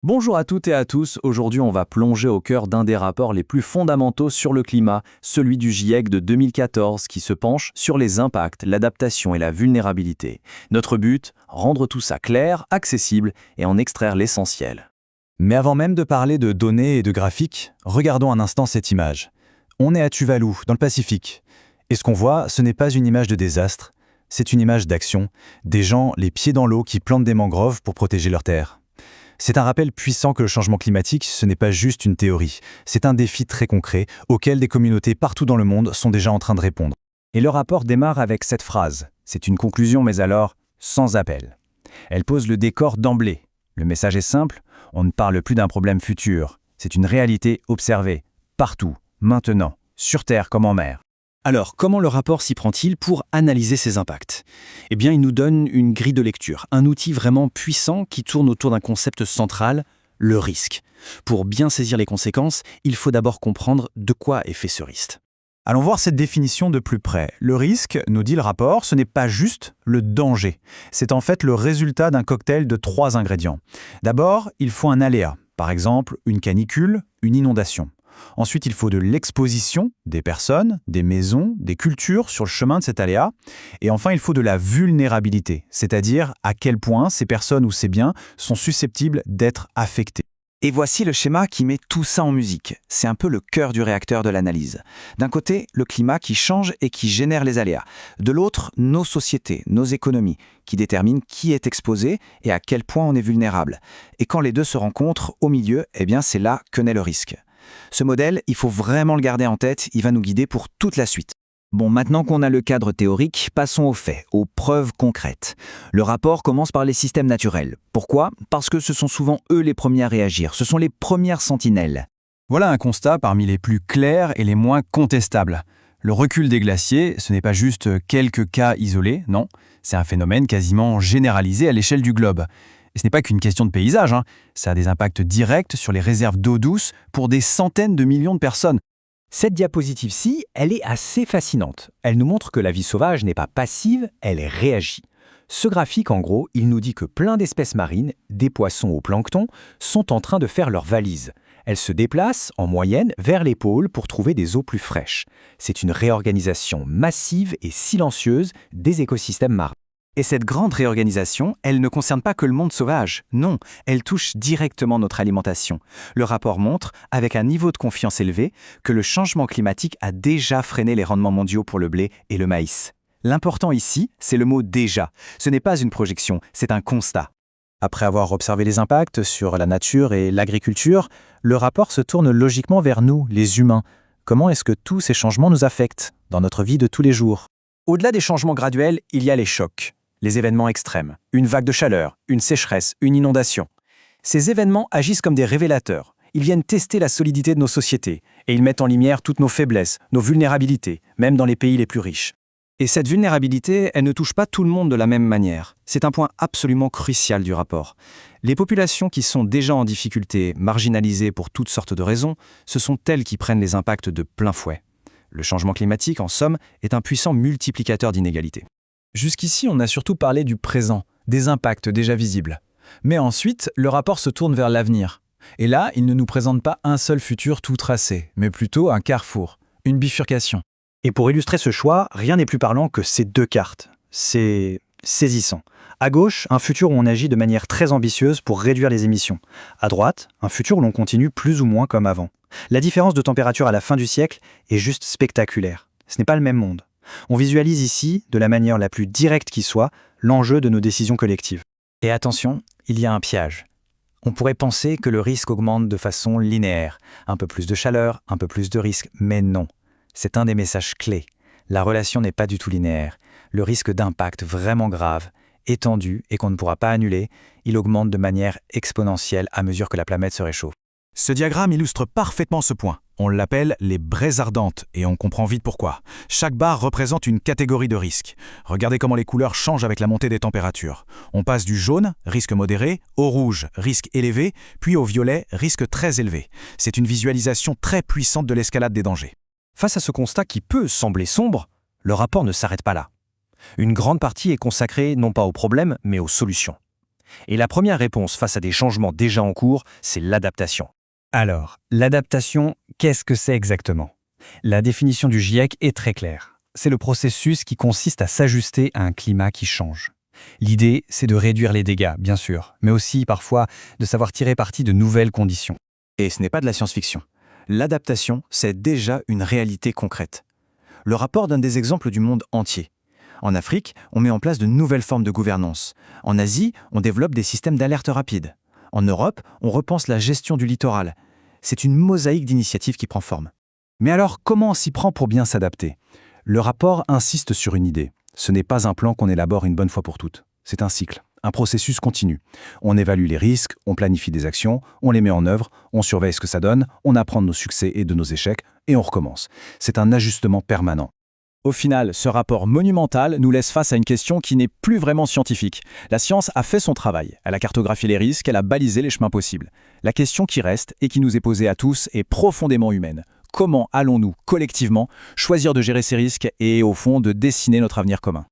Bonjour à toutes et à tous, aujourd'hui on va plonger au cœur d'un des rapports les plus fondamentaux sur le climat, celui du GIEC de 2014 qui se penche sur les impacts, l'adaptation et la vulnérabilité. Notre but, rendre tout ça clair, accessible et en extraire l'essentiel. Mais avant même de parler de données et de graphiques, regardons un instant cette image. On est à Tuvalu, dans le Pacifique. Et ce qu'on voit, ce n'est pas une image de désastre, c'est une image d'action, des gens les pieds dans l'eau qui plantent des mangroves pour protéger leurs terres. C'est un rappel puissant que le changement climatique, ce n'est pas juste une théorie, c'est un défi très concret auquel des communautés partout dans le monde sont déjà en train de répondre. Et le rapport démarre avec cette phrase. C'est une conclusion, mais alors sans appel. Elle pose le décor d'emblée. Le message est simple, on ne parle plus d'un problème futur. C'est une réalité observée, partout, maintenant, sur Terre comme en mer. Alors, comment le rapport s'y prend-il pour analyser ces impacts? Eh bien, il nous donne une grille de lecture, un outil vraiment puissant qui tourne autour d'un concept central, le risque. Pour bien saisir les conséquences, il faut d'abord comprendre de quoi est fait ce risque. Allons voir cette définition de plus près. Le risque, nous dit le rapport, ce n'est pas juste le danger. C'est en fait le résultat d'un cocktail de 3 ingrédients. D'abord, il faut un aléa, par exemple une canicule, une inondation. Ensuite, il faut de l'exposition des personnes, des maisons, des cultures sur le chemin de cet aléa. Et enfin, il faut de la vulnérabilité, c'est-à-dire à quel point ces personnes ou ces biens sont susceptibles d'être affectés. Et voici le schéma qui met tout ça en musique. C'est un peu le cœur du réacteur de l'analyse. D'un côté, le climat qui change et qui génère les aléas. De l'autre, nos sociétés, nos économies, qui déterminent qui est exposé et à quel point on est vulnérable. Et quand les deux se rencontrent, au milieu, eh bien c'est là que naît le risque. Ce modèle, il faut vraiment le garder en tête, il va nous guider pour toute la suite. Bon, maintenant qu'on a le cadre théorique, passons aux faits, aux preuves concrètes. Le rapport commence par les systèmes naturels. Pourquoi? Parce que ce sont souvent eux les premiers à réagir, ce sont les premières sentinelles. Voilà un constat parmi les plus clairs et les moins contestables. Le recul des glaciers, ce n'est pas juste quelques cas isolés, non, c'est un phénomène quasiment généralisé à l'échelle du globe. Et ce n'est pas qu'une question de paysage, ça a des impacts directs sur les réserves d'eau douce pour des centaines de millions de personnes. Cette diapositive-ci, elle est assez fascinante. Elle nous montre que la vie sauvage n'est pas passive, elle réagit. Ce graphique, en gros, il nous dit que plein d'espèces marines, des poissons au plancton, sont en train de faire leur valise. Elles se déplacent, en moyenne, vers les pôles pour trouver des eaux plus fraîches. C'est une réorganisation massive et silencieuse des écosystèmes marins. Et cette grande réorganisation, elle ne concerne pas que le monde sauvage. Non, elle touche directement notre alimentation. Le rapport montre, avec un niveau de confiance élevé, que le changement climatique a déjà freiné les rendements mondiaux pour le blé et le maïs. L'important ici, c'est le mot « déjà ». Ce n'est pas une projection, c'est un constat. Après avoir observé les impacts sur la nature et l'agriculture, le rapport se tourne logiquement vers nous, les humains. Comment est-ce que tous ces changements nous affectent dans notre vie de tous les jours? Au-delà des changements graduels, il y a les chocs. Les événements extrêmes, une vague de chaleur, une sécheresse, une inondation. Ces événements agissent comme des révélateurs. Ils viennent tester la solidité de nos sociétés et ils mettent en lumière toutes nos faiblesses, nos vulnérabilités, même dans les pays les plus riches. Et cette vulnérabilité, elle ne touche pas tout le monde de la même manière. C'est un point absolument crucial du rapport. Les populations qui sont déjà en difficulté, marginalisées pour toutes sortes de raisons, ce sont elles qui prennent les impacts de plein fouet. Le changement climatique, en somme, est un puissant multiplicateur d'inégalités. Jusqu'ici, on a surtout parlé du présent, des impacts déjà visibles. Mais ensuite, le rapport se tourne vers l'avenir. Et là, il ne nous présente pas un seul futur tout tracé, mais plutôt un carrefour, une bifurcation. Et pour illustrer ce choix, rien n'est plus parlant que ces 2 cartes. C'est saisissant. À gauche, un futur où on agit de manière très ambitieuse pour réduire les émissions. À droite, un futur où l'on continue plus ou moins comme avant. La différence de température à la fin du siècle est juste spectaculaire. Ce n'est pas le même monde. On visualise ici, de la manière la plus directe qui soit, l'enjeu de nos décisions collectives. Et attention, il y a un piège. On pourrait penser que le risque augmente de façon linéaire. Un peu plus de chaleur, un peu plus de risque, mais non. C'est un des messages clés. La relation n'est pas du tout linéaire. Le risque d'impact vraiment grave, étendu et qu'on ne pourra pas annuler, il augmente de manière exponentielle à mesure que la planète se réchauffe. Ce diagramme illustre parfaitement ce point. On l'appelle les braises ardentes et on comprend vite pourquoi. Chaque barre représente une catégorie de risque. Regardez comment les couleurs changent avec la montée des températures. On passe du jaune, risque modéré, au rouge, risque élevé, puis au violet, risque très élevé. C'est une visualisation très puissante de l'escalade des dangers. Face à ce constat qui peut sembler sombre, le rapport ne s'arrête pas là. Une grande partie est consacrée non pas aux problèmes, mais aux solutions. Et la première réponse face à des changements déjà en cours, c'est l'adaptation. Alors, l'adaptation, qu'est-ce que c'est exactement? La définition du GIEC est très claire. C'est le processus qui consiste à s'ajuster à un climat qui change. L'idée, c'est de réduire les dégâts, bien sûr, mais aussi, parfois, de savoir tirer parti de nouvelles conditions. Et ce n'est pas de la science-fiction. L'adaptation, c'est déjà une réalité concrète. Le rapport donne des exemples du monde entier. En Afrique, on met en place de nouvelles formes de gouvernance. En Asie, on développe des systèmes d'alerte rapide. En Europe, on repense la gestion du littoral. C'est une mosaïque d'initiatives qui prend forme. Mais alors, comment on s'y prend pour bien s'adapter? Le rapport insiste sur une idée. Ce n'est pas un plan qu'on élabore une bonne fois pour toutes. C'est un cycle, un processus continu. On évalue les risques, on planifie des actions, on les met en œuvre, on surveille ce que ça donne, on apprend de nos succès et de nos échecs, et on recommence. C'est un ajustement permanent. Au final, ce rapport monumental nous laisse face à une question qui n'est plus vraiment scientifique. La science a fait son travail, elle a cartographié les risques, elle a balisé les chemins possibles. La question qui reste et qui nous est posée à tous est profondément humaine. Comment allons-nous, collectivement, choisir de gérer ces risques et, au fond, de dessiner notre avenir commun ?